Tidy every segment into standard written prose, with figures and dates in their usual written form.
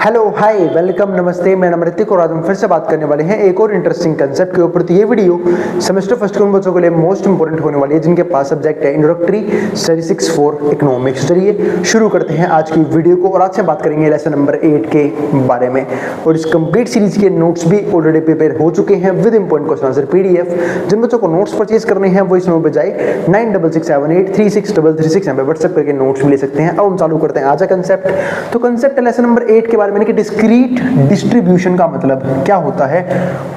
Hello hi welcome नमस्ते, मैं नाम ऋतिक और आज हम फिर से बात करने वाले हैं एक और इंटरेस्टिंग कंसेप्ट के ऊपर। तो ये वीडियो सेमेस्टर फर्स्ट के उन बच्चों के लिए मोस्ट इंपोर्टेंट होने वाली है जिनके पास सब्जेक्ट है इंट्रोडक्टरी स्टैटिस्टिक्स फॉर इकोनॉमिक्स। चलिए शुरू करते हैं आज की वीडियो को और आज से बात करेंगे लेसन नंबर 8 के बारे में। और इस कंप्लीट सीरीज के नोट्स भी ऑलरेडी प्रिपेयर हो चुके हैं with important question answer PDF। जिन बच्चों को नोट्स परचेज करने हैं वो इस नंबर पर जाए 9667836336 पे व्हाट्सएप करके नोट्स भी ले सकते हैं। अब हम चालू करते हैं आज का कंसेप्ट। तो कंसेप्ट है लेसन नंबर 8 के बारे में कि डिस्क्रीट डिस्ट्रीब्यूशन का मतलब क्या होता है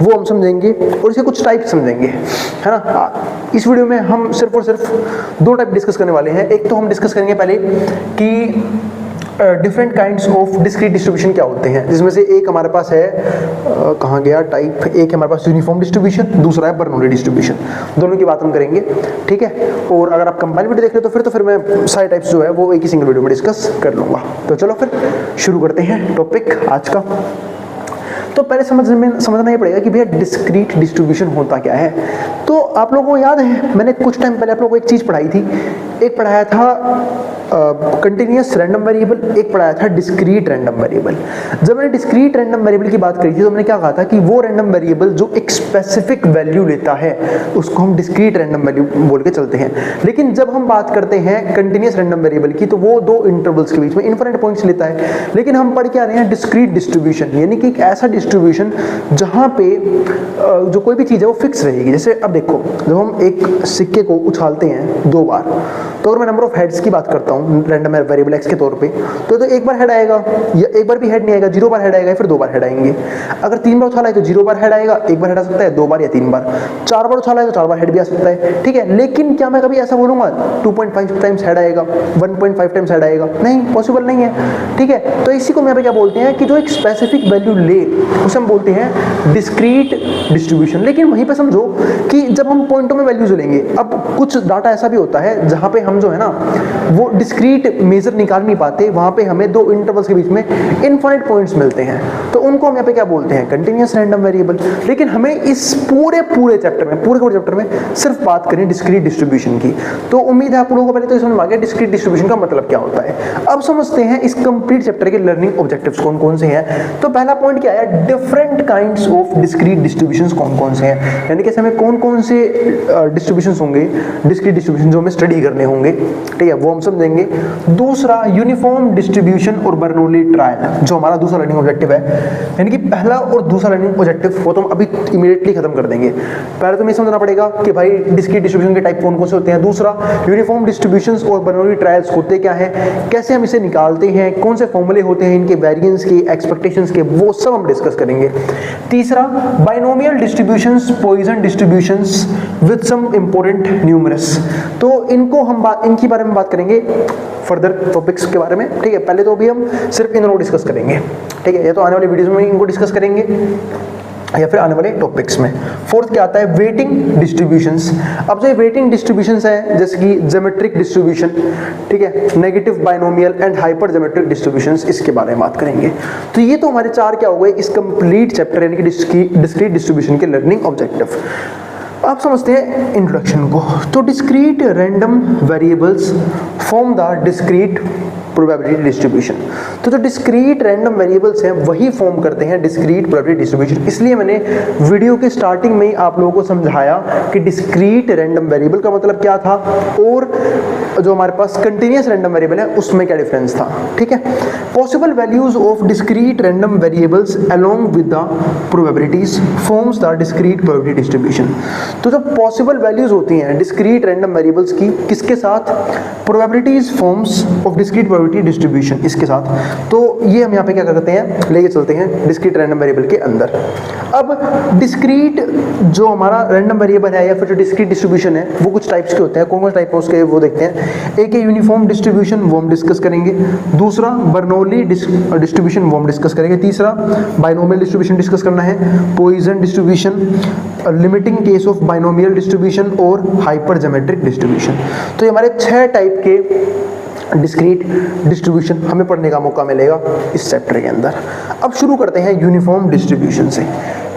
वो हम समझेंगे और इसके कुछ टाइप समझेंगे, है ना। इस वीडियो में हम सिर्फ और सिर्फ दो टाइप डिस्कस करने वाले हैं। एक तो हम डिस्कस करेंगे पहले कि different kinds of discrete distribution क्या होते हैं, जिसमें से एक हमारे पास है कहाँ गया टाइप, एक हमारे पास यूनिफॉर्म डिस्ट्रीब्यूशन, दूसरा है बर्नौली डिस्ट्रीब्यूशन। दोनों की बात हम करेंगे, ठीक है। और अगर आप कंबाइंड वीडियो देख रहे हो तो फिर मैं सारे टाइप्स जो है वो एक ही सिंगल वीडियो में डिस्कस कर लूँगा। तो चलो फिर शुरू करते हैं टॉपिक आज का। तो पहले समझना ही पड़ेगा कि भैया डिस्क्रीट डिस्ट्रीब्यूशन होता क्या है। तो आप लोगों को याद है मैंने कुछ टाइम पहले आप लोगों को एक चीज़ पढ़ाई थी, एक पढ़ाया था कंटिन्यूअस रैंडम वेरिएबल, एक पढ़ाया था डिस्क्रीट रैंडम वेरिएबल। जब मैंने डिस्क्रीट रैंडम वेरिएबल की बात करी थी तो मैंने क्या कहा था कि वो रैंडम वेरिएबल जो एक स्पेसिफिक वैल्यू लेता है उसको हम डिस्क्रीट रैंडम वैल्यू बोल के चलते हैं। लेकिन जब हम बात करते हैं कंटिन्यूअस रैंडम वेरिएबल की तो वो दो इंटरवल्स के बीच में इनफिनिट पॉइंट्स लेता है। लेकिन हम पढ़ के आ रहे हैं डिस्क्रीट डिस्ट्रीब्यूशन, यानी कि एक ऐसा डिस्ट्रीब्यूशन जहाँ पे जो कोई भी चीज़ है वो फिक्स रहेगी। जैसे अब देखो, जब हम एक सिक्के को उछालते हैं 2 बार, तो अगर मैं नंबर ऑफ हेड्स की बात करता हूँ रैंडम वेरिएबल एक्स के तौर पे, तो एक बार हेड आएगा या एक बार भी हेड नहीं आएगा, 0 बार हेड आएगा, फिर 2 बार हेड आएंगे। अगर 3 बार उछाला है तो 0 बार हेड आएगा, 1 बार हेड आ सकता है, 2 बार या 3 बार। 4 बार उछाला है तो 4 बार हेड भी आ सकता है, ठीक है। लेकिन क्या मैं कभी ऐसा बोलूंगा 2.5 टाइम्स हेड आएगा, 1.5 टाइम्स हेड आएगा? नहीं, पॉसिबल नहीं है, ठीक है। तो इसी को यहाँ पे क्या बोलते हैं कि जो एक स्पेसिफिक वैल्यू ले उसे हम बोलते हैं डिस्क्रीट डिस्ट्रीब्यूशन। लेकिन वहीं पे समझो कि जब हम पॉइंटों में वैल्यूज लेंगे, अब कुछ डाटा ऐसा भी होता है जहां पे हम जो है ना वो डिस्क्रीट मेजर निकाल नहीं पाते, वहां पे हमें दो इंटरवल्स के बीच में इनफाइनाइट पॉइंट्स मिलते हैं, तो उनको हम यहाँ पे क्या बोलते हैं कंटिन्यूअस रैंडम वेरिएबल। लेकिन हमें इस पूरे चैप्टर में चैप्टर में सिर्फ बात करें डिस्क्रीट डिस्ट्रीब्यूशन की। तो उम्मीद है आप लोगों को पहले तो समझ आ गया डिस्क्रीट डिस्ट्रीब्यूशन का मतलब क्या होता है। अब समझते हैं इस कंप्लीट चैप्टर के लर्निंग ऑब्जेक्टिव्स कौन कौन से हैं। तो पहला पॉइंट क्या है, different kinds of discrete distributions कौन कौन से हैं, यानी कि हमें कौन कौन से डिस्ट्रीब्यूशंस होंगे डिस्क्रीट डिस्ट्रीब्यूशन जो हमें स्टडी करने होंगे, ठीक है, वो हम समझेंगे। दूसरा यूनिफॉर्म डिस्ट्रीब्यूशन और बर्नौली ट्रायल जो हमारा दूसरा लर्निंग ऑब्जेक्टिव है, यानी कि पहला और दूसरा लर्निंग ऑब्जेक्टिव वो तो हम अभी इमीडिएटली खत्म कर देंगे। पहले तो हमें समझना पड़ेगा कि भाई डिस्क्रीट डिस्ट्रीब्यूशन के टाइप कौन कौन से होते हैं। दूसरा यूनिफॉर्म डिस्ट्रीब्यूशंस और बर्नौली ट्रायल्स होते क्या है, कैसे हम इसे निकालते हैं, कौन से फॉर्मूले होते हैं इनके, वेरिएंस के, एक्सपेक्टेशंस के, वो सब हम डिस्कस करेंगे। तीसरा binomial distributions, Poisson distributions with some important numerous, तो इनकी बारे में बात करेंगे फर्दर टॉपिक्स के बारे में, ठीक है। पहले तो अभी हम सिर्फ इन दोनों डिस्कस करेंगे, ठीक है। ये तो आने वाली वीडियोस में इनको डिस्कस करेंगे या फिर आने वाले टॉपिक्स में। फोर्थ क्या आता है, वेटिंग डिस्ट्रीब्यूशंस। अब जो वेटिंग डिस्ट्रीब्यूशंस हैं जैसे कि ज्योमेट्रिक डिस्ट्रीब्यूशन, ठीक है, negative binomial and hyper geometric distributions, इसके बारे में बात करेंगे। तो ये तो हमारे 4 क्या हो गए इस कंप्लीट चैप्टर यानी कि डिस्क्रीट डिस्ट्रीब्यूशन के लर्निंग ऑब्जेक्टिव। आप समझते हैं इंट्रोडक्शन को। तो discrete random variables form the discrete probability distribution. तो जो डिस्क्रीट रैंडम वेरिएबल्स हैं वही फॉर्म करते हैं डिस्क्रीट प्रोबेबिलिटी डिस्ट्रीब्यूशन। इसलिए मैंने वीडियो के स्टार्टिंग में ही आप लोगों को समझाया कि डिस्क्रीट रैंडम वेरिएबल का मतलब क्या था और जो हमारे पास कंटिन्यूअस रैंडम वेरिएबल है उसमें क्या डिफरेंस था, ठीक है। Possible values of discrete random variables along with the probabilities forms the discrete probability distribution. तो जो पॉसिबल वैल्यूज होती हैं डिस्क्रीट रैंडम वेरिएबल्स की किसके साथ, probabilities forms of discrete distribution, इसके साथ। तो ये हम यहाँ पे क्या करते हैं, लेके चलते हैं डिस्क्रीट रैंडम वेरिएबल के अंदर। अब डिस्क्रीट जो हमारा रैंडम वेरिएबल है या फिर जो डिस्क्रीट डिस्ट्रीब्यूशन है वो कुछ टाइप्स के होते हैं। कौन कौन टाइप है उसके वो देखते हैं। एक है यूनिफॉर्म डिस्ट्रीब्यूशन, वो हम डिस्कस करेंगे। दूसरा बर्नौली डिस्ट्रीब्यूशन, वो हम डिस्कस करेंगे। तीसरा बाइनोमियल डिस्ट्रीब्यूशन डिस्कस करना है। Poisson distribution, limiting case of binomial distribution और हाइपर ज्योमेट्रिक डिस्ट्रीब्यूशन। तो ये हमारे 6 टाइप के डिस्क्रीट डिस्ट्रीब्यूशन हमें पढ़ने का मौका मिलेगा इस चैप्टर के अंदर। अब शुरू करते हैं यूनिफॉर्म डिस्ट्रीब्यूशन से।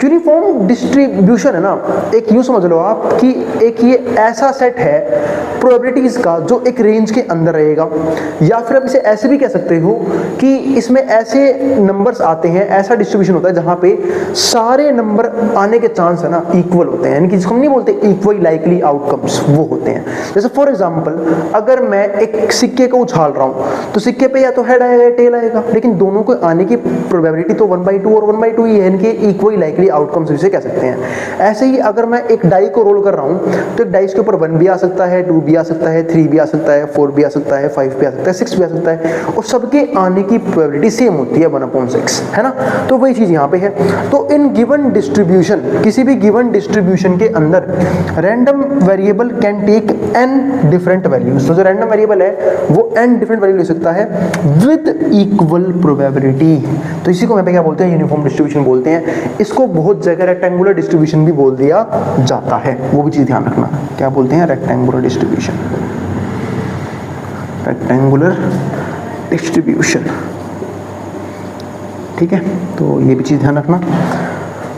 यूनिफॉर्म डिस्ट्रीब्यूशन है ना, एक यूँ समझ लो आप कि एक ये ऐसा सेट है प्रोबेबिलिटीज़ का जो एक रेंज के अंदर रहेगा, या फिर आप इसे ऐसे भी कह सकते हो कि इसमें ऐसे नंबर्स आते हैं, ऐसा डिस्ट्रीब्यूशन होता है जहाँ पे सारे नंबर आने के चांस है ना इक्वल होते हैं, यानी कि जिसको हम नहीं बोलते इक्वल लाइकली आउटकम्स, वो होते हैं। जैसे फॉर एग्जांपल अगर मैं एक सिक्के को उछाल रहा हूँ तो सिक्के पे या तो हेड आएगा या टेल आएगा, लेकिन दोनों को आने की प्रोबेबिलिटी तो 1/2 और 1/2 ही है, इनके इक्वल लाइकली आउटकम्स जिसे कह सकते हैं। ऐसे ही अगर मैं एक डाई को रोल कर रहा हूँ तो एक डाइस के ऊपर 1 भी आ सकता है, 2 भी आ सकता है, 3 भी आ सकता है, 4 भी आ सकता है, 5 भी आ सकता है, 6 भी आ सकता है, और सबके आने की प्रोबेबिलिटी सेम होती है 1/6, है ना। तो वही चीज़ यहाँ पे है। तो इन गिवन डिस्ट्रीब्यूशन, किसी भी गिवन डिस्ट्रीब्यूशन के अंदर random variable can take n different values. तो जो रैंडम वेरिएबल है वो n डिफरेंट वैल्यू ले सकता है विद इक्वल प्रोबेबिलिटी। तो इसी को मैं क्या बोलते हैं, यूनिफॉर्म डिस्ट्रीब्यूशन बोलते हैं। इसको बहुत जगह रेक्टेंगुलर डिस्ट्रीब्यूशन भी बोल दिया जाता है, वो भी चीज़ ध्यान रखना। क्या बोलते हैं? रेक्टेंगुलर डिस्ट्रीब्यूशन, रेक्टेंगुलर डिस्ट्रीब्यूशन, ठीक है। तो ये भी चीज़ ध्यान रखना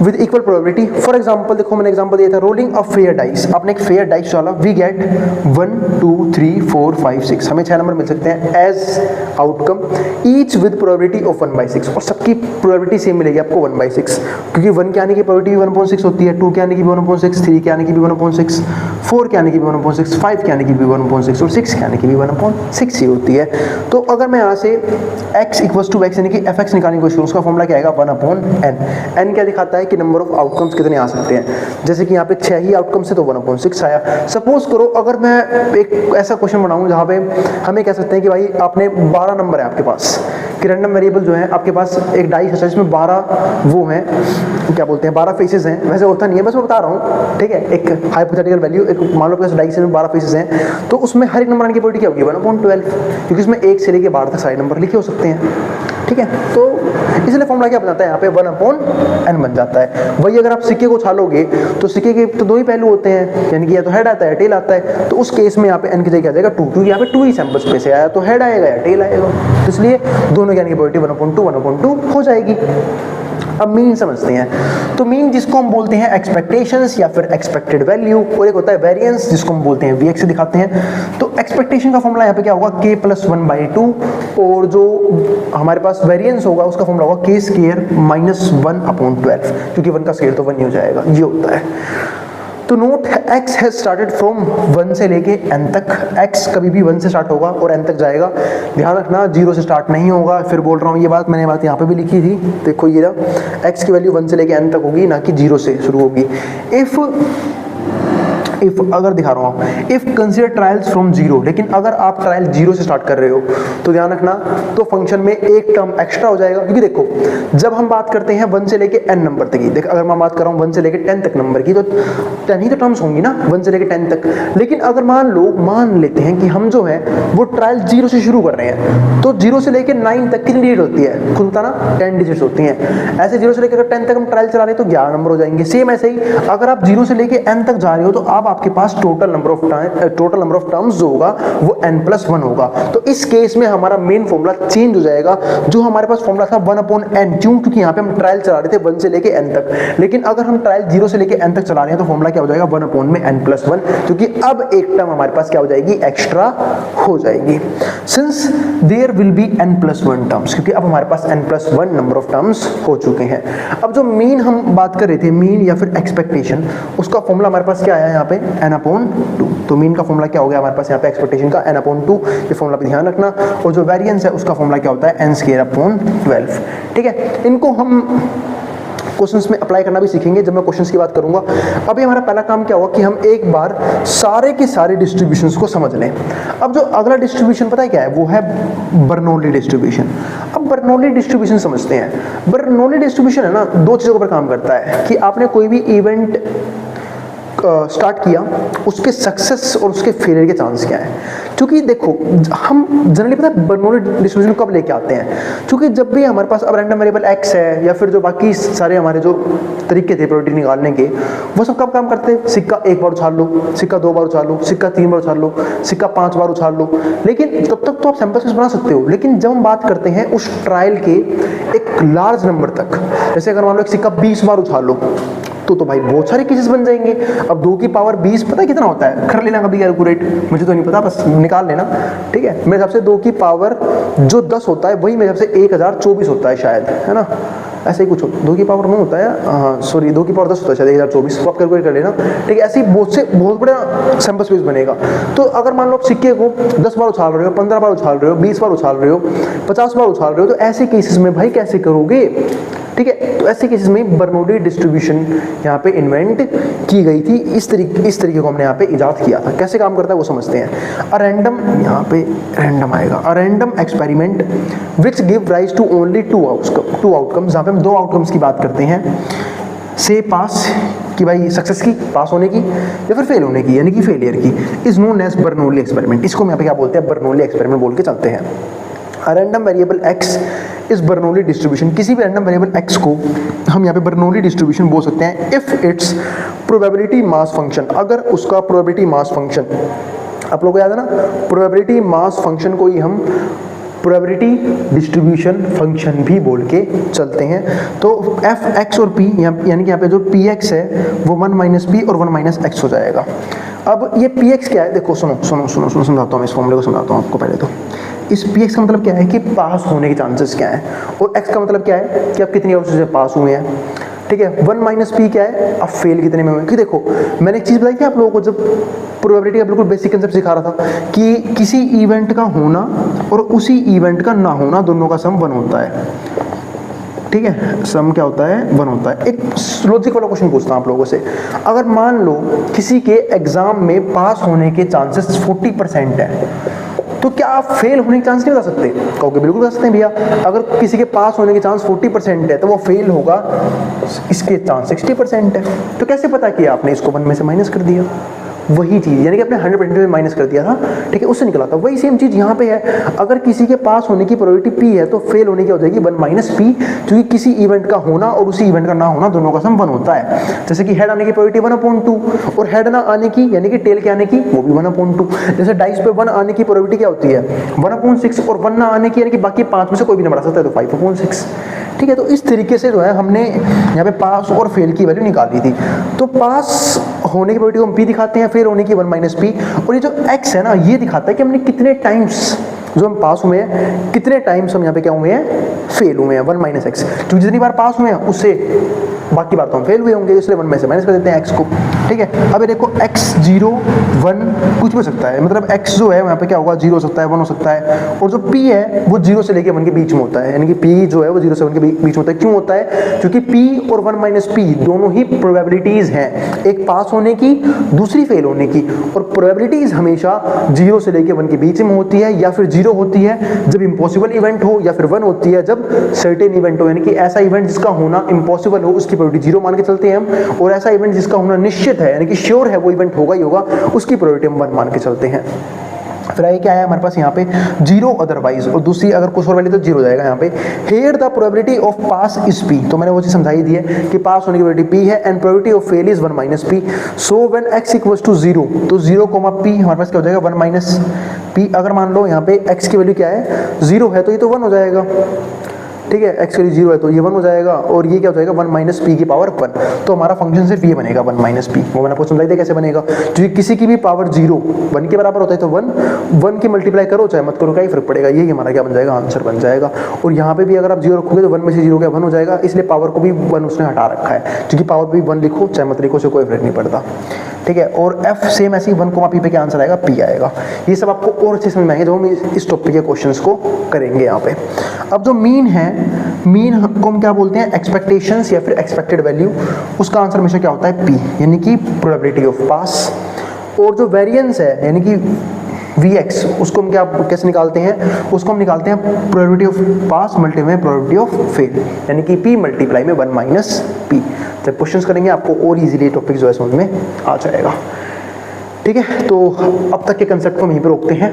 with equal probability. For example देखो मैंने एग्जांपल दिया था रोलिंग अ फेयर डाइस। आपने एक फेयर डाइस डाला, वी गेट 1 2 3 4 5 6, हमें 6 नंबर मिल सकते हैं as outcome, each with probability of 1/6, और सबकी प्रोबेबिलिटी सेम मिलेगी आपको 1/6, क्योंकि 1 के आने की प्रोबेबिलिटी 1/6 होती है, 2 के आने की भी 1/6, 3 के आने की भी 1/6, 4 के आने की भी 1/6, 5 के आने की भी 1/6 और 6 के आने की भी 1/6 ही होती है। तो अगर मैं यहाँ से x = x यानी कि fx निकालने की कोशिश करूँ, उसका फॉर्मूला क्या आएगा? 1/n। n क्या दिखाता है कि नंबर ऑफ आउटकम्स कितने आ सकते हैं। जैसे कि यहाँ पे 6 ही आउटकम्स है तो 1/6 आया। सपोज करो अगर मैं एक ऐसा क्वेश्चन बनाऊं जहाँ पे हमें कह सकते हैं कि भाई आपने 12 नंबर है आपके पास, कि रैंडम वेरिएबल जो है आपके पास एक डाइस है जिसमें 12 वो हैं, क्या बोलते हैं, 12 फेसेस हैं। वैसे होता नहीं है, बस मैं बता रहा हूँ, ठीक है। एक हाइपोथेटिकल वैल्यू, एक मान लो कि डाइस में 12 फेसेस हैं, तो उसमें हर एक नंबर आने की प्रोबेबिलिटी क्या होगी? 1/12, क्योंकि उसमें 1 से लेके 12 तक सारे नंबर लिखे हो सकते हैं, ठीक है। तो इसलिए फॉर्मूला क्या बनाता है यहाँ पे? 1/n बन जाता है। वही अगर आप सिक्के को उछालोगे तो सिक्के के तो 2 ही पहलू होते हैं, यानी कि या तो हेड आता है टेल आता है। तो उस केस में यहाँ पे n की जगह क्या आ जाएगा? 2, क्योंकि यहाँ पे 2 ही सैंपल स्पेस है, या तो हेड आएगा या टेल आएगा, तो इसलिए दोनों की आने की प्रोबेबिलिटी 1/2 हो जाएगी। अब मीन समझते हैं। तो मीन जिसको हम बोलते हैं एक्सपेक्टेशंस या फिर एक्सपेक्टेड वैल्यू, और एक होता है वेरिएंस जिसको हम बोलते हैं वीएक्स से दिखाते हैं। तो एक्सपेक्टेशन का फॉर्मूला यहाँ पे क्या होगा? k + 1/2, और जो हमारे पास वेरिएंस होगा उसका फॉर्मूला होगा k² - 1/12, क्योंकि 1 का स्क्वायर तो 1 ही हो जाएगा, ये होता है। तो note x has started from 1 से लेके n तक। x कभी भी 1 से स्टार्ट होगा और n तक जाएगा। ध्यान रखना 0 से स्टार्ट नहीं होगा। फिर बोल रहा हूँ ये बात, मैंने बात यहाँ पे भी लिखी थी, देखो ये रहा, x की वैल्यू 1 से लेके n तक होगी, ना कि 0 से शुरू होगी। इफ अगर दिखा रहा हूँ, इफ कंसिडर ट्रायल्स फ्रॉम 0, लेकिन अगर आप ट्रायल 0 से स्टार्ट कर रहे हो तो ध्यान रखना, तो फंक्शन में एक टर्म एक्स्ट्रा हो जाएगा। क्योंकि देखो जब हम बात करते हैं 1 से लेके n नंबर तक की, देख अगर मैं बात कर रहा हूँ 1 से लेके 10 तक नंबर की, तो 10 ही तो टर्म्स होंगी ना 1 से लेके 10 तक। लेकिन अगर मान लेते हैं कि हम जो है वो ट्रायल 0 से शुरू कर रहे हैं, तो 0 से लेके 9 तक कितनी डिजिट होती है? खुद बताना, 10 डिजिट्स होती हैं। ऐसे 0 से लेकर 10 तक हम ट्रायल चला रहे हैं तो 11 नंबर हो जाएंगे। सेम ऐसे ही अगर आप 0 से लेके n तक जा रहे हो तो अब आपके पास टोटल नंबर ऑफ टर्म्स जो होगा वो n+1 होगा। तो इस केस में हमारा मेन फॉर्मूला चेंज हो जाएगा। जो हमारे पास फॉर्मूला था 1/n, क्यों? क्योंकि यहाँ पे हम ट्रायल चला रहे थे 1 से लेके n तक, लेकिन अगर हम ट्रायल 0 से लेके n तक चला रहे हैं तो फॉर्मूला क्या हो जाएगा? 1/n+1, क्योंकि अब एक टर्म हमारे पास क्या हो जाएगी? एक्स्ट्रा हो जाएगी। Since there will be n+1 terms, क्योंकि अब हमारे पास n+1 नंबर ऑफ टर्म्स हो चुके हैं। अब जो मीन हम बात कर रहे थे, मीन या फिर एक्सपेक्टेशन, उसका फॉर्मूला हमारे पास क्या आया यहाँ पे? n/2। तो मीन का फॉर्मूला क्या हो गया हमारे पास यहाँ पे? एक्सपेक्टेशन का n/2। ये फॉर्मूला पे ध्यान रखना। और जो वेरिएंस है उसका फॉर्मूला क्या होता है? n²/12। ठीक है, इनको हम क्वेश्चंस में अप्लाई करना भी सीखेंगे जब मैं क्वेश्चंस की बात करूंगा। अभी हमारा पहला काम क्या होगा कि हम एक बार सारे के सारे डिस्ट्रीब्यूशंस को समझ लें। अब जो अगला डिस्ट्रीब्यूशन पता है क्या है? वो है बर्नौली डिस्ट्रीब्यूशन। अब बर्नौली डिस्ट्रीब्यूशन समझते हैं। बर्नौली डिस्ट्रीब्यूशन है ना, 2 चीज़ों पर काम करता है कि आपने कोई भी इवेंट स्टार्ट किया, उसके सक्सेस और उसके फेलियर के चांस क्या है। क्योंकि देखो हम जनरली पता है बर्नौली डिस्ट्रीब्यूशन कब लेके आते हैं, क्योंकि जब भी हमारे पास अब रैंडम वेरिएबल x है या फिर जो बाकी सारे हमारे जो तरीके थे प्रोबेबिलिटी निकालने के, वो सब कब काम करते हैं, सिक्का एक बार उछाल लो, सिक्का 2 बार उछाल लो, सिक्का 3 बार उछाल लो, सिक्का 5 बार उछाल लो, लेकिन तब तक तो आप सैंपल स्पेस बना सकते हो। लेकिन जब हम बात करते हैं उस ट्रायल के एक लार्ज नंबर तक, जैसे अगर मान लो एक सिक्का 20 बार उछाल लो, तो भाई बहुत सारे केसेस बन जाएंगे। अब 2 की पावर 20 पता है कितना होता है, कर लेना कभी कैलकुलेट, मुझे तो नहीं पता, बस निकाल लेना, ठीक है। मेरे हिसाब से 2 की पावर जो 10 होता है वही मेरे हिसाब से 1024 होता है शायद, है ना, ऐसे ही कुछ 2 की पावर 9 होता है, हाँ सॉरी 2 की पावर 10 होता है शायद 1024, तो आप कैलकुलेट कर लेना, ठीक है। ऐसे ही बहुत बड़ा सैंपल स्पेस बनेगा। तो अगर मान लो आप सिक्के को 10 बार उछाल रहे हो, 15 बार उछाल रहे हो, 20 बार उछाल रहे हो, 50 बार उछाल रहे हो, तो ऐसे केसेस में भाई कैसे करोगे, ठीक है। तो ऐसे केसेस में बर्नौली डिस्ट्रीब्यूशन यहाँ पे इन्वेंट की गई थी। इस तरीके को हमने यहाँ पे इजाद किया था। कैसे काम करता है वो समझते हैं। अ रैंडम, यहाँ पे रैंडम आएगा, a random experiment which give rise to only two outcomes, जहाँ पे हम 2 आउटकम्स की बात करते हैं, से पास कि भाई सक्सेस की, पास होने की, या फिर फेल होने की यानी कि फेलियर की, is known as Bernoulli experiment. इसको हम यहाँ पे क्या बोलते हैं, बर्नौली एक्सपेरिमेंट बोल के चलते हैं। A random variable x इस बर्नौली डिस्ट्रीब्यूशन, किसी भी रैंडम वेरिएबल x को हम यहाँ पे बर्नौली डिस्ट्रीब्यूशन बोल सकते हैं if it's probability mass function, अगर उसका प्रोबेबिलिटी मास फंक्शन, आप लोगों को याद है ना, प्रोबेबिलिटी मास फंक्शन को ही हम प्रोबेबिलिटी डिस्ट्रीब्यूशन फंक्शन भी बोल के चलते हैं। तो एफ एक्स और पी यानी कि यहाँ पे जो पी एक्स है वो 1 माइनस पी और 1 माइनस एक्स हो जाएगा। अब ये पी एक्स क्या है, देखो सुनो समझाता हूँ मैं, इस फॉर्मूले को समझाता हूँ आपको पहले। तो इस पी एक्स का मतलब क्या है कि पास होने के चांसेस क्या है, और एक्स का मतलब क्या है कि आप कितनी ऑप्शन से पास हुए हैं, ठीक है। 1 माइनस पी क्या है, आप फेल कितने में हुए। कि देखो मैंने एक चीज़ बताई थी आप लोगों को, जब प्रोबेबिलिटी का बिल्कुल बेसिक कंसेप्ट सिखा रहा था कि किसी इवेंट का होना और उसी इवेंट का ना होना दोनों का सम 1 होता है, ठीक है। सम क्या होता है, 1 होता है। एक लॉजिक वाला क्वेश्चन पूछता हूँ आप लोगों से, अगर मान लो किसी के एग्जाम में पास होने के चांसेस 40% है, तो क्या आप फेल होने के चांस नहीं बता सकते, कहोगे बिल्कुल बता सकते हैं भैया। अगर किसी के पास होने के चांस 40% है तो वो फेल होगा, इसके चांस 60% है, तो कैसे पता कि आपने इसको 1 में से माइनस कर दिया, वही चीज़ यानी कि आपने 100% में माइनस कर दिया था, ठीक है, उससे निकला था। वही सेम चीज़ यहाँ पे है, अगर किसी के पास होने की प्रोबेबिलिटी p है तो फेल होने की हो जाएगी 1 माइनस पी, क्योंकि किसी इवेंट का होना और उसी इवेंट का ना होना दोनों का सम 1 होता है। जैसे कि हेड आने की प्रोबेबिलिटी 1/2 और हेड ना आने की यानी कि टेल के आने की वो भी 1/2। जैसे डाइस पे 1 आने की प्रोबेबिलिटी क्या होती है 1/6, और 1 ना आने की यानी कि बाकी 5 में से कोई भी नंबर आ सकता है, तो 5/6, ठीक है। तो इस तरीके से जो है हमने यहाँ पे पास और फेल की वैल्यू निकाली थी। तो पास होने की प्रोबेबिलिटी को हम p दिखाते हैं, फेल होने की 1 माइनस पी, और ये जो x है ना ये दिखाता है कि हमने कितने टाइम्स जो हम पास हुए हैं, कितने टाइम्स हम यहाँ पे क्या हुए हैं, फेल हुए हैं, 1 माइनस एक्स। क्योंकि जितनी बार पास हुए हैं उससे बाकी बार तो हम फेल हुए होंगे, इसलिए 1 में से माइनस कर देते हैं x को, ठीक है। अब ये देखो x 0 1 कुछ भी हो सकता है, मतलब x जो है यहाँ पे क्या होगा 0 हो सकता है, 1 हो सकता है, और जो p है वो 0 से लेके 1 के बीच में होता है, यानी कि p जो है वो 0 से 1 के बीच में होता है। क्यों होता है, क्योंकि p और 1 माइनस p दोनों ही प्रोबेबिलिटीज हैं, एक पास होने की दूसरी फेल होने की, और प्रोबेबिलिटीज हमेशा 0 से लेके 1 के बीच में होती है, या फिर 0 होती है जब इम्पॉसिबल इवेंट हो, या फिर 1 होती है जब सर्टेन इवेंट हो, यानी कि ऐसा इवेंट जिसका होना इम्पॉसिबल हो उसकी प्रोबेबिलिटी 0 मान के चलते हैं हम, और ऐसा इवेंट जिसका होना निश्चित है यानी कि श्योर है वो इवेंट होगा ही होगा उसकी प्रोबेबिलिटी हम 1 मान के चलते हैं। फिर आगे क्या है हमारे पास यहाँ पे 0 अदरवाइज, और दूसरी अगर कुछ और वैल्यू तो 0 हो जाएगा यहाँ पे। Here the probability of pass is p, तो मैंने वो चीज समझाई दी है कि पास होने की प्रोबेबिलिटी p है, and probability of fail is 1 minus p। So when x equals to 0, तो 0, p हमारे पास क्या हो जाएगा 1 माइनस p। अगर मान लो यहाँ पे x की वैल्यू क्या है 0 है तो ये तो 1 हो जाएगा, ठीक है। x के लिए 0 है तो ये 1 हो जाएगा, और ये क्या हो जाएगा 1 माइनस पी की पावर 1। तो हमारा फंक्शन सिर्फ ये बनेगा 1 माइनस पी। वो मैंने आपको समझाई दिया कैसे बनेगा, क्योंकि किसी की भी पावर 0 1 के बराबर होता है तो 1 की मल्टीप्लाई करो चाहे मत करो क्या ही फर्क पड़ेगा, यही हमारा क्या बन जाएगा आंसर बन जाएगा। और यहाँ पे भी अगर आप 0 रखोगे तो 1 में से 0 क्या 1 हो जाएगा, इसलिए पावर को भी 1 उसने हटा रखा है, क्योंकि पावर भी 1 लिखो चाहे मत लिखो से कोई फर्क नहीं पड़ता, ठीक है। और f सेम ऐसे ही 1 p पे क्या आंसर आएगा p आएगा। ये सब आपको और अच्छे समझ में आएंगे जब हम इस टॉपिक के क्वेश्चंस को करेंगे यहाँ पे। अब जो मीन है, मीन को हम क्या बोलते हैं एक्सपेक्टेशंस या फिर एक्सपेक्टेड वैल्यू, उसका आंसर हमेशा क्या होता है p, यानी कि प्रोबेबिलिटी ऑफ पास। और जो वेरिएंस है यानी कि Vx, उसको हम क्या कैसे निकालते हैं, उसको हम निकालते हैं probability of pass multiply probability of fail, यानी कि p मल्टीप्लाई में 1 माइनस पी। जब क्वेश्चंस करेंगे आपको और इजीली टॉपिक जो है समझ में आ जाएगा। ठीक है, तो अब तक के कंसेप्ट को यहीं पर रोकते हैं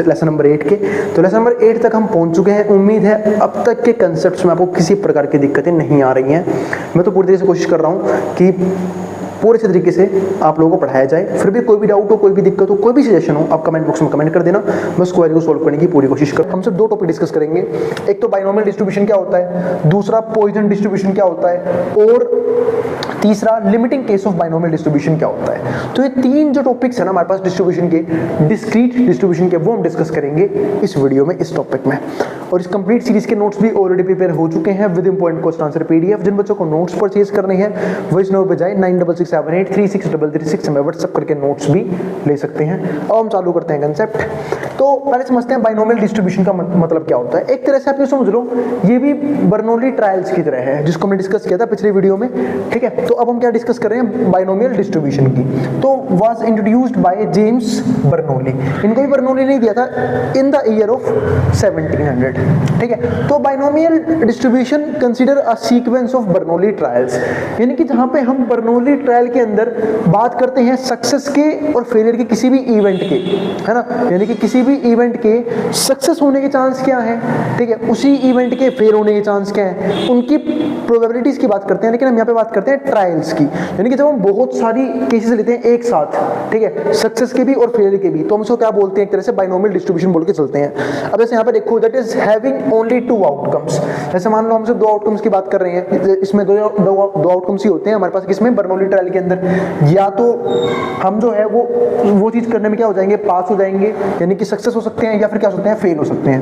लेसन नंबर 8 के। तो लेसन नंबर 8 तक हम पहुंच चुके हैं। उम्मीद है अब तक के कंसेप्ट्स में आपको किसी प्रकार की दिक्कतें नहीं आ रही हैं। मैं तो पूरी तरीके से कोशिश कर रहा हूँ कि पूरे अच्छे तरीके से आप लोगों को पढ़ाया जाए। फिर भी कोई भी डाउट हो, कोई भी दिक्कत हो, कोई भी सजेशन हो, आप कमेंट बॉक्स में कमेंट कर देना। मैं उस क्वेरी को सोल्व करने की पूरी कोशिश कर। हम सिर्फ 2 टॉपिक डिस्कस करेंगे। एक तो बाइनोमियल डिस्ट्रीब्यूशन क्या होता है, दूसरा पॉइजन डिस्ट्रीब्यूशन क्या होता है, और तीसरा limiting case of binomial distribution क्या होता है। तो ये 3 जो टॉपिक्स है ना हमारे पास डिस्ट्रीब्यूशन के, डिस्क्रीट डिस्ट्रीब्यूशन के, वो हम डिस्कस करेंगे इस वीडियो में, इस टॉपिक में। और इस कंप्लीट सीरीज के नोट्स भी ऑलरेडी प्रिपेयर हो चुके हैं with important question answer PDF. जिन बच्चों को नोट्स परचेज करने हैं वो इस नंबर पे जाए 9667836336 में व्हाट्सएप करके नोट्स भी ले सकते हैं। अब हम चालू करते हैं कंसेप्ट। तो पहले समझते हैं बाइनोमियल डिस्ट्रीब्यूशन का मतलब क्या होता है। एक तरह से आप ये समझ लो, ये भी बर्नौली ट्रायल्स की तरह है जिसको हमने डिस्कस किया था पिछले वीडियो में। ठीक है, तो अब हम क्या डिस्कस कर रहे हैं, बाइनोमियल डिस्ट्रीब्यूशन की। तो was introduced by James Bernoulli. इनको भी बर्नौली नहीं दिया था, इन द ईयर ऑफ 1700। ठीक है, तो binomial distribution consider a sequence of Bernoulli trials, यानी कि जहां पे हम बर्नौली ट्रायल के अंदर बात करते हैं सक्सेस के और फेलियर के किसी भी इवेंट के, है ना, यानी कि किसी भी इवेंट के सक्सेस होने के चांस क्या है, ठीक है, उसी इवेंट के फेल होने के चांस क्या है, उनकी प्रोबेबिलिटीज की बात करते हैं। लेकिन हम यहाँ पे बात करते हैं ट्रायल्स की, यानी कि जब हम बहुत सारी केसेस लेते हैं एक साथ, ठीक है, सक्सेस के भी और फेलियर के भी, तो हम उसको क्या बोलते हैं, एक तरह से बाइनोमियल डिस्ट्रीब्यूशन बोल के चलते हैं। अब जैसे यहाँ पे देखो, that is having only 2 outcomes. जैसे मान लो हम सिर्फ 2 आउटकम्स की बात कर रहे हैं, इसमें दो आउटकम्स ही होते हैं हमारे पास किसमें, बर्नौली ट्रायल के अंदर। या तो हम जो है वो चीज करने में क्या हो जाएंगे, पास हो जाएंगे, यानी कि सक्सेस हो सकते हैं, या फिर क्या हो सकते हैं, फेल हो सकते हैं।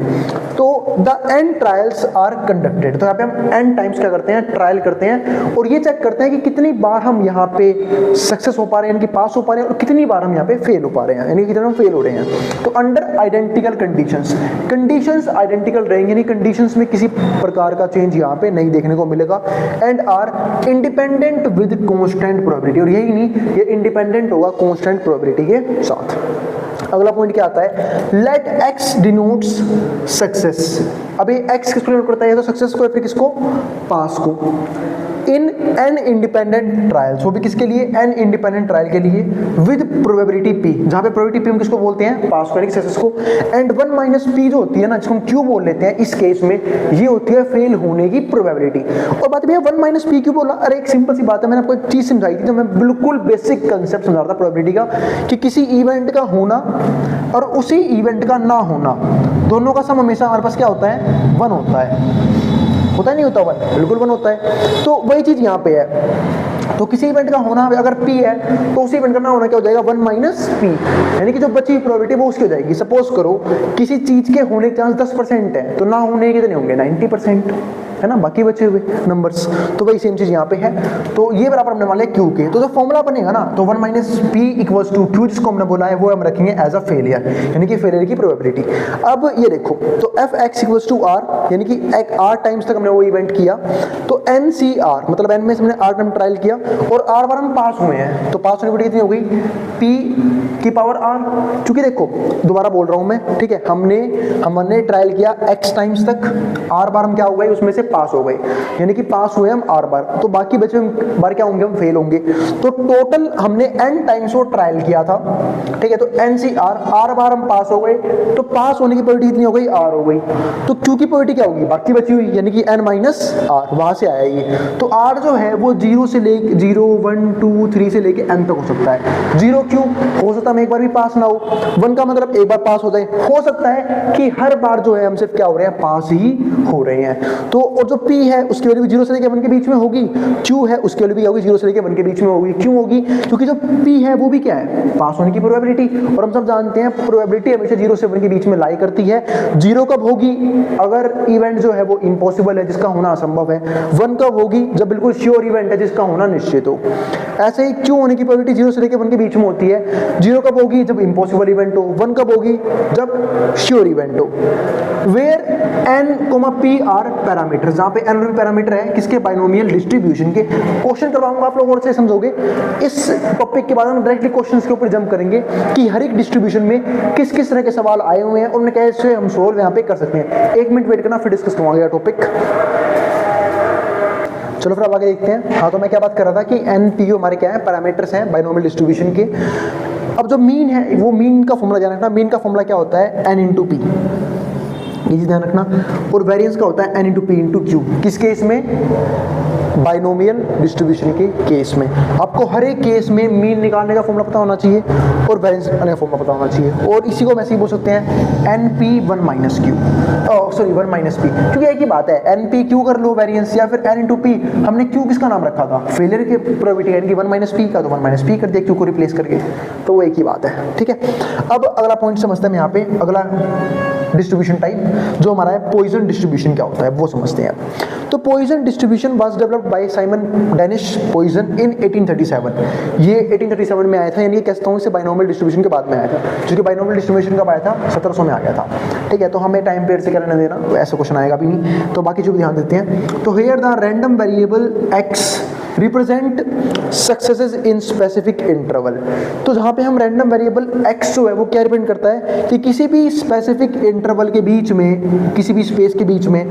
तो the n trials are conducted. तो यहाँ पे हम एंड टाइम्स क्या करते हैं, ट्रायल करते हैं, और ये चेक करते हैं कि कितनी बार हम यहाँ पे सक्सेस हो पा रहे हैं, यानी कि पास हो पा रहे हैं, और कितनी बार हम यहाँ पे फेल हो पा रहे हैं, यानी कि कितने हम फेल हो रहे हैं। तो अंडर आइडेंटिकल कंडीशंस आइडेंटिकल रहेंगे, यानी कंडीशंस में किसी प्रकार का चेंज यहाँ पे नहीं देखने को मिलेगा। And are independent with constant probability, और यही नहीं, ये इंडिपेंडेंट होगा कांस्टेंट प्रोबेबिलिटी के साथ। अगला पॉइंट क्या आता है, लेट एक्स डिनोट्स सक्सेस। अब ये एक्स किसको डिनोट करता है, तो सक्सेस को, या फिर किसको, पास को। इन एन इंडिपेंडेंट ट्रायल्स, वो भी किसके लिए, एन इंडिपेंडेंट ट्रायल के लिए, विद प्रोबेबिलिटी पी, जहां पे प्रोबेबिलिटी पी हम किसको बोलते हैं, पास को, सक्सेस को। एंड 1 माइनस पी जो होती है ना, जिसको हम क्यू बोल लेते हैं इस केस में, ये होती है फेल होने की प्रोबेबिलिटी। और बात भैया 1 माइनस पी क्यों बोला, अरे एक सिंपल सी बात है, मैंने आपको एक चीज समझाई थी, तो मैं बिल्कुल बेसिक कंसेप्ट समझा रहा था प्रोबेबिलिटी का, कि किसी इवेंट का होना और उसी इवेंट का ना होना, दोनों का सम हमेशा हमारे पास क्या होता है, 1 होता है। होता नहीं होता, 1 बिल्कुल 1 होता है। तो वही चीज यहाँ पे है। तो किसी इवेंट का होना अगर P है, तो उसी इवेंट का ना होना क्या हो जाएगा, 1 माइनस P, यानी कि जो बची हुई प्रोबेबिलिटी वो उसकी हो जाएगी। सपोज करो किसी चीज के होने के चांस 10% है, तो ना होने के कितने होंगे, 90%, है ना, बाकी बचे हुए नंबर्स। तो वही सेम चीज यहाँ पे है। तो ये बराबर हमने वाले Q के, तो जो फॉर्मूला बनेगा ना, तो 1 minus P equals to Q, जिसको हमने बोला है वो हम रखेंगे एज अ फेलियर, यानी कि फेलियर की प्रोबेबिलिटी। अब ये देखो, तो f x equals to r, यानी कि R टाइम्स तक हमने वो इवेंट किया, तो NCR मतलब N में से हमने R टाइम ट्रायल किया, और R बार हम पास हुए हैं, तो पास होने की कितनी हो गई, P की पावर R। क्योंकि देखो दोबारा बोल रहा हूं मैं, ठीक है, हमने ट्रायल किया X टाइम्स तक, R बार हम क्या हो गए, उसमें से पास हो गए, यानी कि पास हुए हम R बार, तो बाकी बचे बार क्या होंगे, हम फेल होंगे। तो टोटल हमने N टाइम्स वो ट्रायल किया था, ठीक है, तो NCR, R बार हम पास हो गए, तो पास होने की प्रोबेबिलिटी कितनी हो गई, R हो गई। तो Q की प्रोबेबिलिटी क्या होगी, बाकी बची हुई, यानी कि N माइनस R, वहां से आया ये। तो R जो है वो 0 से लेके 0 1 2 3 से लेके N तक हो सकता है। 0 क्यों हो सकता है, हम एक बार भी पास ना हो, 1 का मतलब एक बार पास हो जाए, हो सकता है कि हर बार जो है हम सिर्फ क्या हो रहे हैं, पास ही हो रहे हैं। तो और जो P है उसकी वैल्यू 0 से लेकर 1 के बीच में होगी, Q है उसकी वैल्यू भी होगी 0 से लेकर 1 के बीच में होगी। क्यों होगी, क्योंकि जो P है वो भी क्या है, पास होने की प्रोबेबिलिटी, और हम सब जानते हैं प्रोबेबिलिटी हमेशा 0 से 1 के बीच में लाई करती है। 0 कब होगी, अगर इवेंट जो है वो इम्पॉसिबल है, जिसका होना असंभव है। 1 कब होगी, जब बिल्कुल श्योर इवेंट है, जिसका होना निश्चित हो। ऐसे ही Q होने की प्रोबेबिलिटी 0 से लेकर 1 के बीच में होती है। 0 कब होगी, जब इम्पॉसिबल इवेंट हो। 1 कब होगी, जब श्योर इवेंट हो। Where N, P are parameter, जहां पे N पैरामीटर है किसके, बाइनोमियल डिस्ट्रीब्यूशन के। क्वेश्चन करवाऊंगा आप लोग और से समझोगे। इस टॉपिक के बाद हम डायरेक्टली क्वेश्चंस के ऊपर जंप करेंगे कि हर एक डिस्ट्रीब्यूशन में किस किस तरह के सवाल आए हुए हैं और उन्हें कैसे हम सोल्व यहाँ पे कर सकते हैं। 1 मिनट वेट करना, फिर डिस्कस करूंगा टॉपिक। चलो फिर अब आगे देखते हैं। हाँ, तो मैं क्या बात कर रहा था कि NPU हमारे क्या है, पैरामीटर्स हैं बाइनोमियल डिस्ट्रीब्यूशन के। अब जो मीन है वो मीन का फॉर्मूला ध्यान रखना, मीन का फॉर्मूला क्या होता है n इंटू पी, ये ध्यान रखना। और वेरिएंस का होता है n into P into Q, किस केस में, बाइनोमियल डिस्ट्रीब्यूशन के केस में। आपको हर एक केस में मीन निकालने का फॉर्मूला पता होना चाहिए और वेरिएंस निकालने का फॉर्मूला पता होना चाहिए। और इसी को हम ऐसे ही बोल सकते हैं np1 minus Q, sorry 1 minus P, क्योंकि एक ही बात है, np क्यू कर लो वेरिएंस, या फिर n इंटू पी। हमने क्यू किसका नाम रखा था, फेलियर के प्रोबेबिलिटी यानी कि 1 माइनस पी का, तो 1 माइनस पी कर दिया क्यू को रिप्लेस करके, तो वो एक ही बात है, ठीक है। अब अगला पॉइंट समझते हैं यहाँ पे, अगला डिस्ट्रीब्यूशन टाइप जो हमारा है पॉइजन डिस्ट्रीब्यूशन क्या होता है वो समझते हैं। तो Poisson distribution was developed by Simon Denis Poisson in 1837। ये 1837 में आया था, यानी कहता हूँ इसे बाइनोमियल डिस्ट्रीब्यूशन के बाद में आया था, क्योंकि बाइनोमियल डिस्ट्रीब्यूशन कब आया था, 1700 में आ गया था, ठीक है। तो हमें टाइम पीरियड से क्या लेना देना, तो ऐसा क्वेश्चन आएगा भी नहीं, तो बाकी चीज़ ध्यान देते हैं। तो here the random variable x represent successes in specific interval. तो जहाँ पे हम रैंडम वेरिएबल x जो है वो क्या रिप्रेजेंट करता है कि किसी भी स्पेसिफिक इंटरवल के बीच में, किसी भी स्पेस के बीच में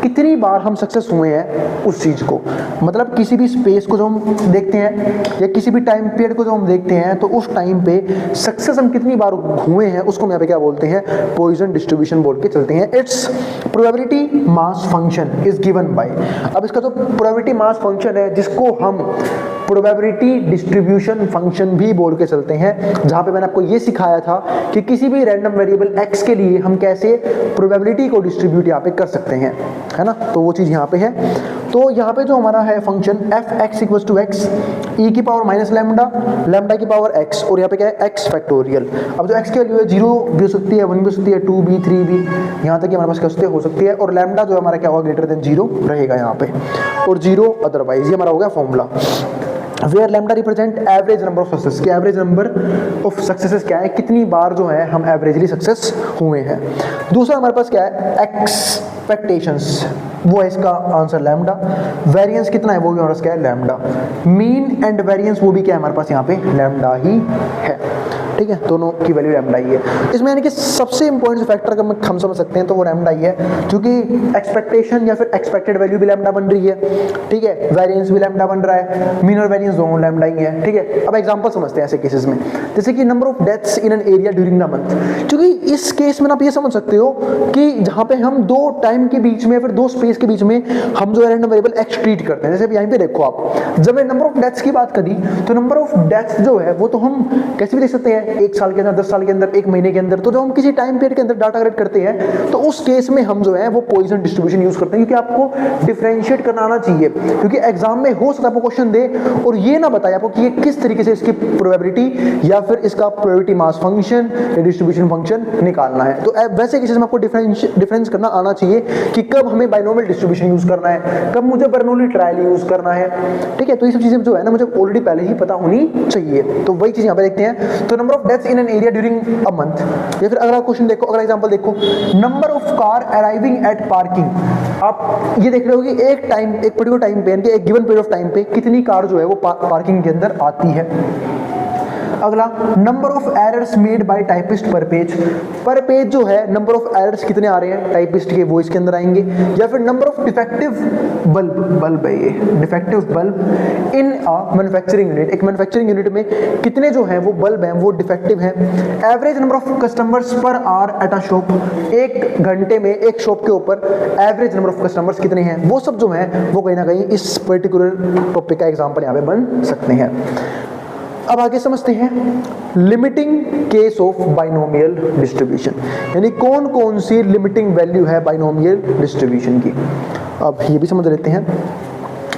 कितनी बार हम सक्सेस हुए हैं उस चीज़ को, मतलब किसी भी स्पेस को जो हम देखते हैं या किसी भी टाइम पीरियड को जो हम देखते हैं, तो उस टाइम पे सक्सेस हम कितनी बार हुए हैं उसको हम यहाँ पे क्या बोलते हैं, पॉइजन डिस्ट्रीब्यूशन बोल के चलते हैं। It's probability mass function is given by, अब इसका जो प्रोबेबिलिटी मास फंक्शन है जिसको हम प्रोबेबिलिटी डिस्ट्रीब्यूशन फंक्शन भी बोल के चलते हैं, जहां पे मैंने आपको ये सिखाया था कि किसी भी रैंडम वेरिएबल x के लिए हम कैसे प्रोबेबिलिटी को डिस्ट्रीब्यूट यहाँ पे कर सकते हैं, है ना, तो वो चीज़ यहाँ पे है। तो यहाँ पे जो हमारा है फंक्शन f(x = x) e की पावर माइनस लैम्डा, लैम्डा की पावर x, और यहाँ पे क्या है x फैक्टोरियल। अब जो x की वैल्यू है 0 भी हो सकती है, 1 भी हो सकती है, 2 भी, 3 भी, यहाँ तक कि हमारे पास क्या हो सकती है, और लैम्डा जो हमारा क्या होगा, ग्रेटर देन 0 रहेगा यहाँ पे, और 0 अदरवाइज। ये हमारा हो गया formula. Where lambda represent average number of success, कि एवरेज नंबर ऑफ सक्सेसेस क्या है, कितनी बार जो है हम एवरेजली सक्सेस हुए हैं। दूसरा हमारे पास क्या है, एक्सपेक्टेशंस, वो है इसका आंसर लैम्डा। वेरिएंस कितना है वो भी हमारे पास क्या है, लैम्डा। मीन एंड वेरिएंस वो भी क्या है हमारे पास यहाँ पे, लैम्डा ही है, ठीक है, दोनों की वैल्यू लैम्डा ही है। इसमें यानी कि सबसे इंपॉर्टेंट फैक्टर अगर हम समझ सकते हैं तो वो लैम्डा ही है, क्योंकि एक्सपेक्टेशन या फिर एक्सपेक्टेड वैल्यू भी लैम्डा बन रही है, ठीक है, वेरिएंस भी लैम्डा बन रहा है, मीन और वेरिएंस दोनों लैम्डा ही है, ठीक है। अब एग्जांपल समझते हैं ऐसे केसेस में, जैसे कि number of deaths in an area during the month, क्योंकि इस केस में आप ये समझ सकते हो कि जहाँ पे हम दो टाइम के बीच में, फिर दो स्पेस के बीच में हम जो है रैंडम वेरिएबल एक्स ट्रीट करते हैं। जैसे यहाँ पे देखो आप, जब मैं नंबर ऑफ डेथ्स की बात करी तो नंबर ऑफ डेथ्स जो है वो तो हम कैसे भी देख सकते हैं, 1 साल के अंदर, 10 साल के अंदर, 1 महीने के अंदर। तो जब हम किसी टाइम पीरियड के अंदर डाटा कलेक्ट करते हैं तो उस केस में हम जो है वो पॉइजन डिस्ट्रीब्यूशन यूज करते हैं, क्योंकि आपको डिफरेंशिएट करना आना चाहिए, क्योंकि एग्जाम में हो सकता है आपको क्वेश्चन दे और ये ना बताए आपको कि ये किस तरीके से इसकी प्रोबेबिलिटी या फिर इसका प्रोबेबिलिटी मास फंक्शन या डिस्ट्रीब्यूशन फंक्शन निकालना है। तो वैसे केसेस में आपको डिफरेंस करना आना चाहिए कि कब हमें बाइनोमियल डिस्ट्रीब्यूशन यूज करना है, कब मुझे बर्नौली ट्रायल यूज करना है, ठीक है। तो ये सब चीजें जो है ना मुझे ऑलरेडी पहले ही पता होनी चाहिए। तो वही चीज यहाँ पे देखते हैं। तो number of deaths in an area during a month, या फिर अगला क्वेश्चन देखो, अगला एग्जांपल देखो, number of car arriving at parking. आप ये देख रहे हो कि एक पर्टिकुलर टाइम पे, एक गिवन पीरियड ऑफ टाइम पे कितनी कार जो है वो पार्किंग के अंदर आती है। अगला, number of errors made by typist पर पेज जो है नंबर ऑफ एरर्स कितने आ रहे हैं टाइपिस्ट के, वो इसके अंदर आएंगे। या फिर नंबर ऑफ डिफेक्टिव बल्ब है ये, defective bulb in a manufacturing unit, एक मैन्युफैक्चरिंग यूनिट में कितने जो हैं वो बल्ब हैं वो डिफेक्टिव हैं। Average number of customers per hour at a shop, एक घंटे में एक शॉप के ऊपर एवरेज नंबर ऑफ कस्टमर्स कितने हैं, वो सब जो हैं वो कहीं ना कहीं इस पर्टिकुलर टॉपिक का एग्जाम्पल यहाँ पे बन सकते हैं। अब आगे समझते हैं limiting case of binomial distribution, यानी कौन कौन सी लिमिटिंग वैल्यू है बाइनोमियल डिस्ट्रीब्यूशन की। अब ये भी समझ लेते हैं।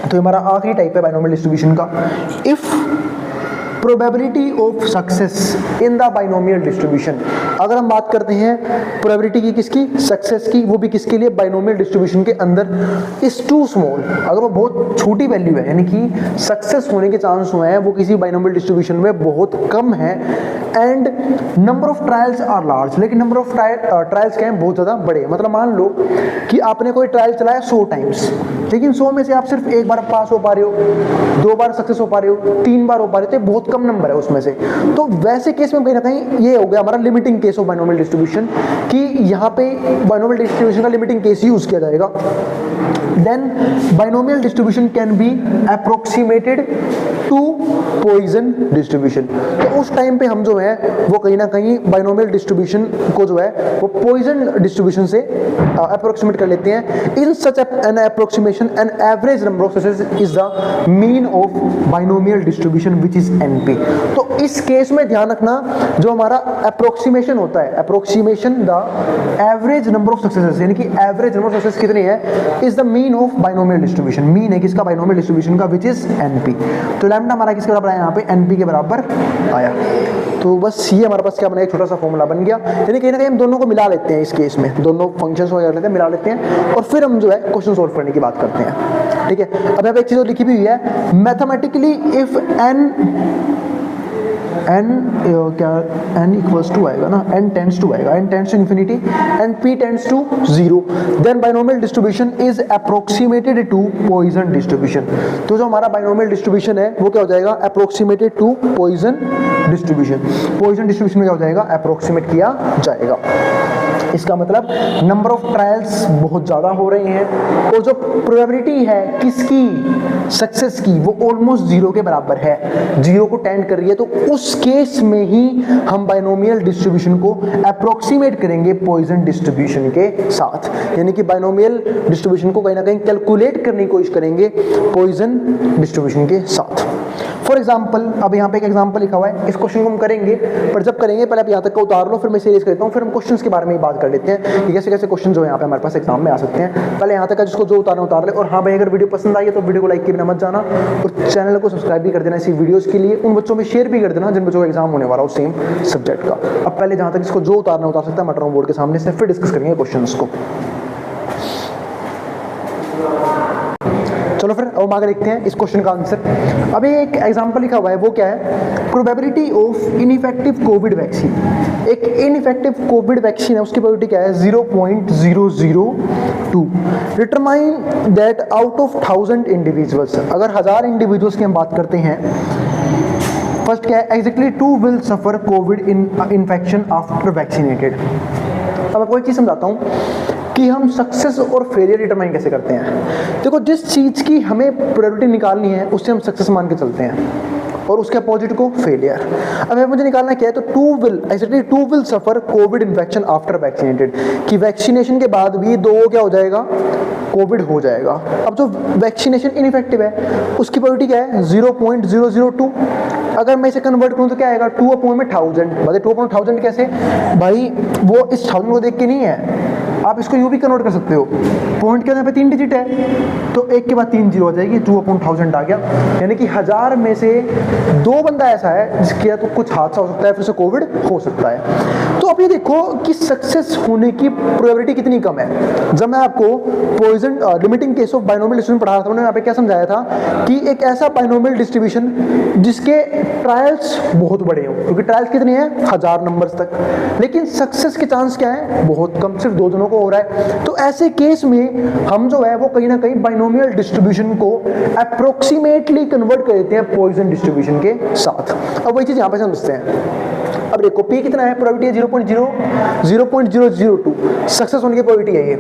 तो हमारा आखिरी टाइप है बाइनोमियल डिस्ट्रीब्यूशन का, if probability of success in the binomial distribution. अगर हम बात करते हैं प्रोबेबिलिटी की, किसकी, सक्सेस की, वो भी किसके लिए, बाइनोमियल डिस्ट्रीब्यूशन के अंदर, इज टू स्मॉल, अगर वो बहुत छोटी वैल्यू है, यानी कि सक्सेस होने के चांस हुए हैं वो किसी बाइनोमियल डिस्ट्रीब्यूशन में बहुत कम है, and number of trials are large, लेकिन नंबर ऑफ ट्रायल्स क्या है, बहुत ज़्यादा बड़े। मतलब मान लो कि आपने कोई ट्रायल चलाया 100 टाइम्स, लेकिन 100 में से आप सिर्फ 1 बार पास हो पा रहे हो, 2 बार सक्सेस हो पा रहे हो, 3 बार हो पा रहे हो, तो बहुत कम नंबर है उसमें से। तो वैसे केस में कहीं ना कहीं ये हो गया हमारा limiting case of binomial distribution, कि यहाँ पे बाइनोमियल डिस्ट्रीब्यूशन का लिमिटिंग केस यूज किया जाएगा। Then binomial distribution can be approximated to Poisson distribution. तो उस टाइम पे हम जो है वो कहीं ना कहीं बाइनोमियल डिस्ट्रीब्यूशन को जो है वो पॉइजन डिस्ट्रीब्यूशन से अप्रोक्सीमेट कर लेते हैं। In such an approximation an average number of success is the mean of binomial distribution which is NP. तो इस केस में ध्यान रखना जो हमारा अप्रोक्सीमेशन होता है, approximation the average number of successes, यानी कि एवरेज नंबर ऑफ सक्सेस कितनी है, is the mean of binomial distribution. Mean है किसका, बाइनोमियल डिस्ट्रीब्यूशन का, विच इज एनपी। तो लैम्डा हमारा किसके बराबर आया यहाँ पे, एनपी के बराबर आया। तो बस ये हमारे पास क्या बना, एक छोटा सा फॉर्मूला बन गया। यानी कहीं ना कहीं हम दोनों को मिला लेते हैं, इस केस में दोनों फंक्शंस को लेते हैं, मिला लेते हैं और फिर हम जो है क्वेश्चन सोल्व करने की बात करते हैं। ठीक है, अब यहाँ पे एक चीज और लिखी भी हुई है, mathematically if n equals to आएगा ना, n टेंड्स टू आएगा, n tends to infinity and p tends to 0, then binomial distribution is approximated to Poisson distribution. तो जो हमारा बाइनोमियल डिस्ट्रीब्यूशन है वो क्या हो जाएगा, approximated to Poisson distribution. Poisson distribution में क्या हो जाएगा, अप्रोक्सीमेट किया जाएगा। इसका मतलब नंबर ऑफ ट्रायल्स बहुत ज़्यादा हो रहे हैं और जो प्रोबेबिलिटी है किसकी, सक्सेस की, वो ऑलमोस्ट 0 के बराबर है, 0 को टेंड कर रही है। तो उस केस में ही हम बाइनोमियल डिस्ट्रीब्यूशन को अप्रोक्सीमेट करेंगे पॉइजन डिस्ट्रीब्यूशन के साथ, यानी कि बाइनोमियल डिस्ट्रीब्यूशन को कहीं ना कहीं कैलकुलेट करने की कोशिश करेंगे पॉइजन डिस्ट्रीब्यूशन के साथ। फॉर एग्जाम्पल, अब यहाँ पे एक एग्जाम्पल लिखा हुआ है, इस क्वेश्चन को हम करेंगे, पर जब करेंगे पहले आप यहाँ तक का उतार लो, फिर मैं सीरीज करता हूँ, फिर हम क्वेश्चंस के बारे में ही बात कर लेते हैं कि कैसे कैसे क्वेश्चन जो है यहाँ पे हमारे पास एग्जाम में आ सकते हैं। पहले यहाँ तक का जिसको जो उतारना उतार ले। और हाँ भाई, अगर वीडियो पसंद आई है तो वीडियो को लाइक करना मत जाना और चैनल को सब्सक्राइब भी कर देना इसी वीडियोस के लिए। उन बच्चों में शेयर भी कर देना जिन बच्चों का एग्जाम होने वाला हो सेम सब्जेक्ट का। अब पहले जहाँ तक जिसको जो उतारना उतार सकता है, मैं बोर्ड के सामने से, फिर डिस्कस करेंगे क्वेश्चन को। चलो फिर अब आगे देखते हैं इस क्वेश्चन का आंसर। अभी एक एग्जांपल लिखा हुआ है, वो क्या है, probability of ineffective Covid vaccine. एक इनइफेक्टिव कोविड वैक्सीन है, उसकी प्रोबेबिलिटी क्या है, 0.002। Determine that out of 1000 individuals, अगर 1000 इंडिविजुअल्स की हम बात करते हैं, फर्स्ट क्या है, exactly 2 will suffer Covid infection after vaccinated. अब आपको एक चीज समझाता हूँ कि हम सक्सेस और फेलियर डिटरमाइन कैसे करते हैं। देखो, जिस चीज़ की हमें प्रोबेबिलिटी निकालनी है उससे हम सक्सेस मान के चलते हैं और उसके अपोजिट को फेलियर। अब मुझे निकालना क्या है, तो 2 will suffer Covid infection after vaccinated, कि वैक्सीनेशन के बाद भी 2 क्या हो जाएगा, कोविड हो जाएगा। अब जो वैक्सीनेशन इनइफेक्टिव है उसकी प्रोबेबिलिटी क्या है, 0.002। अगर मैं इसे कन्वर्ट करूँ तो क्या आएगा, 2/1000। बताइए 2/1000 कैसे भाई, वो इस 1000 को देख के नहीं है, आप इसको यूं भी कन्वर्ट कर सकते हो। पॉइंट के यहाँ पे 3 डिजिट है तो 1 के बाद 3 जीरो हो जाएगी, 2/1000 आ गया। यानी कि 1000 में से 2 बंदा ऐसा है जिसके तो कुछ हादसा हो सकता है, फिर से कोविड हो सकता है। तो अब ये देखो कि सक्सेस होने की प्रोबेबिलिटी कितनी कम है। जब मैं आपको Poisson limiting case of binomial distribution पढ़ा रहा था, मैंने यहाँ पे क्या समझाया था कि एक ऐसा बाइनोमियल डिस्ट्रीब्यूशन जिसके ट्रायल्स बहुत बड़े हो, क्योंकि ट्रायल्स कितनी है, 1000 नंबर्स तक, लेकिन सक्सेस के चांस क्या है, बहुत कम, सिर्फ 2 जनों को हो रहा है। तो ऐसे केस में हम जो है वो कहीं ना कहीं बाइनोमियल डिस्ट्रीब्यूशन को अप्रोक्सीमेटली कन्वर्ट कर देते हैं पॉइजन डिस्ट्रीब्यूशन के साथ। अब वही चीज यहां पे समझते हैं। अब देखो P कितना है, प्रोबेबिलिटी है 0.002, सक्सेस होने की प्रोबेबिलिटी है ये,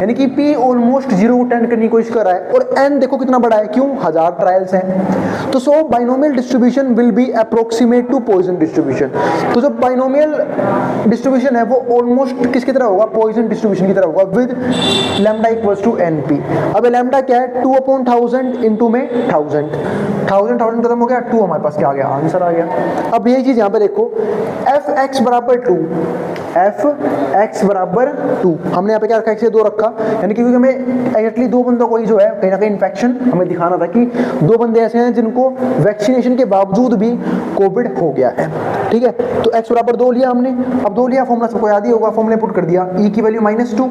यानी कि P ऑलमोस्ट 0 को टेंड करने की कोशिश कर रहा है और N देखो कितना बड़ा है, क्यों, 1000 ट्रायल्स हैं। तो so binomial distribution will be approximate to Poisson distribution. तो जो बाइनोमियल डिस्ट्रीब्यूशन है वो ऑलमोस्ट किसकी तरह होगा, पॉइजन डिस्ट्रीब्यूशन की तरह होगा, with lambda equals to NP। अब लैम्डा क्या है, 2/1000 इंटू में 1000 खत्म हो गया, 2 हमारे पास क्या आ गया, आंसर आ गया। अब यही चीज यहाँ पे देखो, fx बराबर 2, fx बराबर 2, हमने यहाँ पे क्या रखा, 1 से 2 रखा, यानी कि हमें एग्जैक्टली 2 बंदों को ही जो है कहीं ना कहीं इन्फेक्शन हमें दिखाना था कि 2 बंदे ऐसे हैं जिनको वैक्सीनेशन के बावजूद भी कोविड हो गया है। ठीक है, तो x बराबर 2 लिया हमने। अब 2 लिया, फॉर्मूला सबको याद ही होगा, फॉर्मूला पुट कर दिया, e की वैल्यू -2।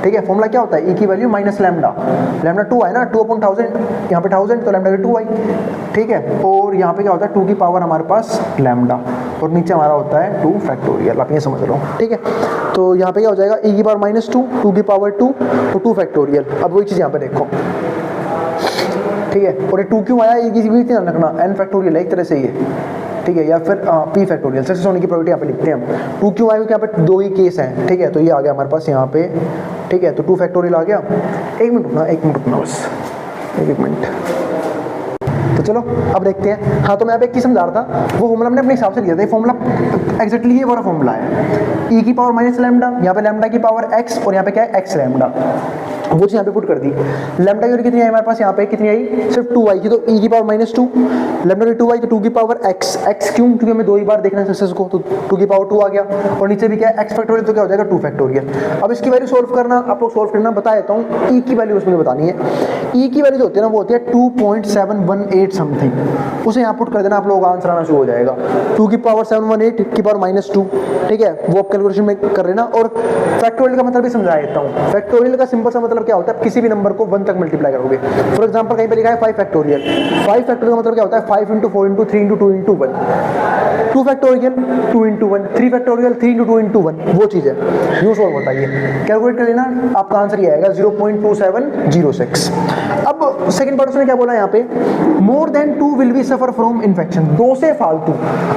ठीक है, फॉर्मूला क्या होता है, e की वैल्यू माइनस लैम्डा, लैम्डा 2 है ना, 2/1000, यहाँ पे 1000 तो लैम्डा की 2 आई। ठीक है, और यहाँ पे क्या होता है, 2 की पावर हमारे पास लैम्डा, और नीचे हमारा होता है 2 फैक्टोरियल, आप ये समझ लो। ठीक है, तो यहाँ पे क्या हो जाएगा, e की पावर -2, 2 की पावर 2 तो 2 फैक्टोरियल। अब वही चीज़ यहाँ पे देखो, ठीक है, और ये 2 क्यों आया, e की भी ध्यान रखना, n फैक्टोरियल है एक तरह से ये, ठीक है, या फिर p फैक्टोरियल। सक्सेस होने की प्रोबेबिलिटी यहाँ पे लिखते हैं हम। 2 क्यों आया, क्योंकि यहाँ पे 2 ही केस हैं। ठीक है, तो ये आ गया हमारे पास यहाँ पे। ठीक है, तो 2 फैक्टोरियल आ गया। 1 मिनट रुकना बस, 1 मिनट। तो चलो अब देखते हैं। हाँ, तो मैं अब एक चीज समझा रहा था, वो फॉर्मूला हमने अपने हिसाब से लिया था। फॉर्मूला एग्जैक्टली ये वाला फॉर्मूला है, ई की पावर माइनस लैम्डा, यहाँ पे लैम्डा की पावर एक्स और यहाँ पे क्या है एक्स लैम्डा, वो चीज यहाँ पे पुट कर दी। लैम्डा की कितनी आई हमारे पास, यहाँ पे कितनी आई, सिर्फ 2 आई थी, तो ई की पावर माइनस 2, लैम्डा की 2 आई तो 2 की पावर एक्स, एक्स क्यों, क्योंकि हमें 2 ही बार देखना है सक्सेस को, तो 2 की पावर 2 आ गया, और नीचे भी क्या है एक्स फैक्टोरियल, तो क्या हो जाएगा 2 फैक्टोरियल। अब इसकी वैल्यू सोल्व करना, आप लोग सोल्व करना, बता देता हूँ। ई की वैल्यू उसमें बतानी है, ई की वैल्यू जो होती है ना वो होती है 2.718 समथिंग, उसे यहाँ पुट कर देना, आप लोगों का आंसर आना शुरू हो जाएगा। 2 की पावर 718 की पावर माइनस 2, ठीक है, वो आप कैलकुलेशन में कर लेना। और फैक्टोरियल का मतलब भी समझा देता हूँ। फैक्टोरियल का सिंपल सा मतलब क्या होता है, किसी भी नंबर को 1 तक मल्टीप्लाई करोगे। फॉर एग्जांपल कहीं पे लिखा है 5 फैक्टोरियल, 5 फैक्टोरियल का मतलब क्या होता है 5 into 4 into 3 into 2 into 1, 2 factorial 2 into 1, 3 factorial 3 into 2 into 1, वो चीज़ है। यूँ सॉल्व होता है, ये कैलकुलेट कर लेना, आपका आंसर ये आएगा 0.2706। अब सेकंड पार्ट उसने क्या बोला यहाँ पे, more than 2 will be suffer from infection, 2 से फालतू।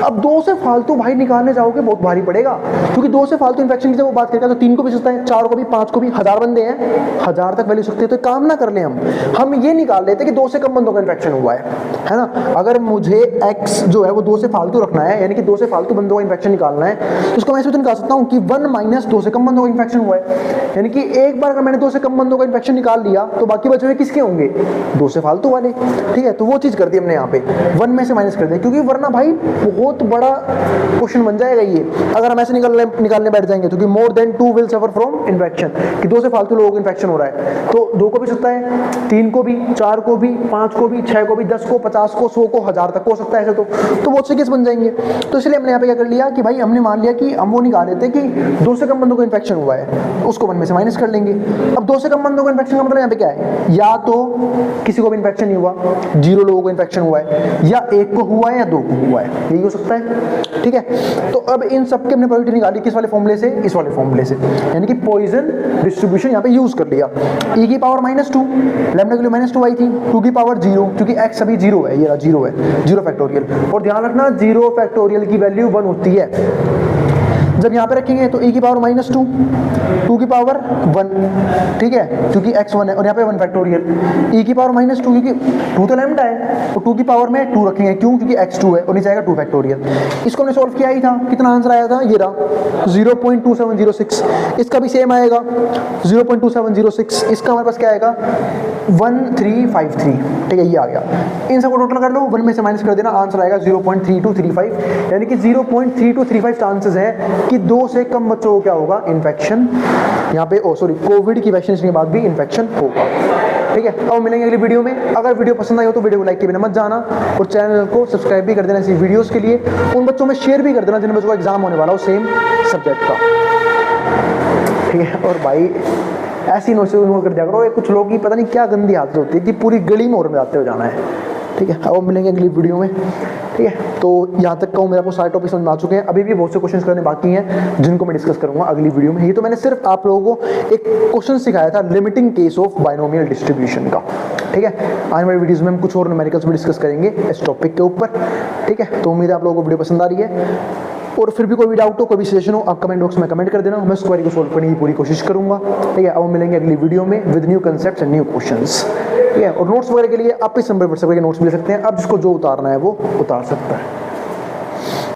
अब 2 से फालतू भाई निकालने जाओगे बहुत भारी पड़ेगा, क्योंकि 2 से फालतू इन्फेक्शन की जब वो बात करता है तो 3 को भी सकता है, 4 को भी, 5 को भी, 1000 बंदे हैं 1000 तक वैल्यू सकते हैं। तो काम ना कर ले, हम ये निकाल लेते कि 2 से कम बंदों का इन्फेक्शन हुआ है ना। अगर मुझे x जो है वो 2 से फालतू रखना है, यानी कि 2 से फालतू बंदों का इन्फेक्शन निकालना है, तो उसको मैं ऐसे तो निकाल सकता हूँ कि 1 माइनस 2 से कम बंदों का इन्फेक्शन हुआ है, यानी कि एक बार अगर मैंने 2 से कम बंदों का इन्फेक्शन निकाल लिया तो बाकी बचे हुए किसके होंगे, 2 से फालतू वाले, ठीक है। तो वो चीज़ कर दी हमने यहाँ पे, 1 में से माइनस कर दिया, क्योंकि वरना भाई बहुत बड़ा क्वेश्चन बन जाएगा ये अगर हम ऐसे निकालने बैठ जाएंगे। क्योंकि more than 2 will suffer from infection, कि 2 से फालतू लोगों को इन्फेक्शन हो रहा है, तो 2 को भी सकता है, 3 को भी, 4 को भी, 5 को भी, 6 को भी, 10 को, 50 को, 100 को, 1000 तक हो सकता है ऐसे। तो बहुत से केस बन जाएंगे। तो इसलिए हमने यहाँ पे क्या कर लिया कि भाई हमने मान लिया कि हम वो निकाल लेते कि 2 से कम बंदों को इन्फेक्शन हुआ है, उसको 1 में से माइनस कर लेंगे। अब 2 से कम बंदों को इन्फेक्शन का मतलब यहाँ पे क्या है, या तो किसी को भी इन्फेक्शन नहीं हुआ, 0 लोगों को इन्फेक्शन हुआ है, या 1 को हुआ है या 2 को हुआ है, यही हो सकता है, ठीक है। तो अब इन सबके हमने प्रोबेबिलिटी निकाली किस वाले फॉर्मूले से, इस वाले फॉर्मूले से, यानी कि पॉइजन डिस्ट्रीब्यूशन यहाँ पे यूज कर लिया। ई की पावर माइनस 2, लैम्डा के लिए माइनस 2 आई थी, 2 की पावर 0, क्योंकि x अभी 0 है, ये 0 है, 0 फैक्टोरियल। और ध्यान रखना 0 फैक्टोरियल की वैल्यू 1 होती है। जब यहाँ पे रखेंगे तो e की पावर माइनस 2, 2 की पावर 1, ठीक है, क्योंकि x 1 है, और यहाँ पे 1 फैक्टोरियल, e की पावर माइनस 2, क्योंकि 2 तो लैम्डा है, और 2 की पावर में 2 रखेंगे, क्यों, क्योंकि x 2 है, और नीचे आएगा 2 फैक्टोरियल। इसको हमने सोल्व किया ही था, कितना आंसर आया था, ये रहा 0.2706। इसका भी सेम आएगा 0.2706, इसका हमारे पास क्या आएगा 1353, ठीक है, ये आ गया। इन सबको टोटल कर लो, 1 में से माइनस कर देना, आंसर आएगा 0.3235, यानी कि 0.3235 चांसेस है कि 2 से कम बच्चों को क्या होगा, इन्फेक्शन, यहाँ पे कोविड की वैक्सीनेशन के बाद भी इन्फेक्शन होगा, ठीक है। अब मिलेंगे अगली वीडियो में। अगर वीडियो पसंद आई हो तो वीडियो को लाइक के बिना मत जाना, और चैनल को सब्सक्राइब भी कर देना ऐसी वीडियोस के लिए, उन बच्चों में शेयर भी कर देना जिन बच्चों का एग्जाम होने वाला हो सेम सब्जेक्ट का, ठीक है। और भाई ऐसी नोट्स इग्नोर कर दिया करो, कुछ लोग की पता नहीं क्या गंदी आदत होती है कि पूरी गली में और में आते हो जाना है, ठीक है। अब मिलेंगे अगली वीडियो में, ठीक है। तो यहाँ तक कहूँ, मेरे को सारे टॉपिक समझ में आ चुके हैं, अभी भी बहुत से क्वेश्चंस करने बाकी हैं जिनको मैं डिस्कस करूंगा अगली वीडियो में। ये तो मैंने सिर्फ आप लोगों को एक क्वेश्चन सिखाया था limiting case of binomial distribution का, ठीक है। आने वाली वीडियोस में हम कुछ और न्यूमेरिकल्स भी डिस्कस करेंगे इस टॉपिक के ऊपर, ठीक है। तो उम्मीद है आप लोगों को वीडियो पसंद आ रही है, और फिर भी कोई भी डाउट हो, कोई भी सजेशन हो, आप कमेंट बॉक्स में कमेंट कर देना, मैं उस क्वेरी को सोल्व करने की पूरी कोशिश करूंगा, ठीक है। अब मिलेंगे अगली वीडियो में with new concepts and new questions, ठीक है। और नोट्स वगैरह के लिए आप इस नंबर पर सबके नोट्स मिल सकते हैं, अब जिसको जो उतारना है वो उतार सकता है।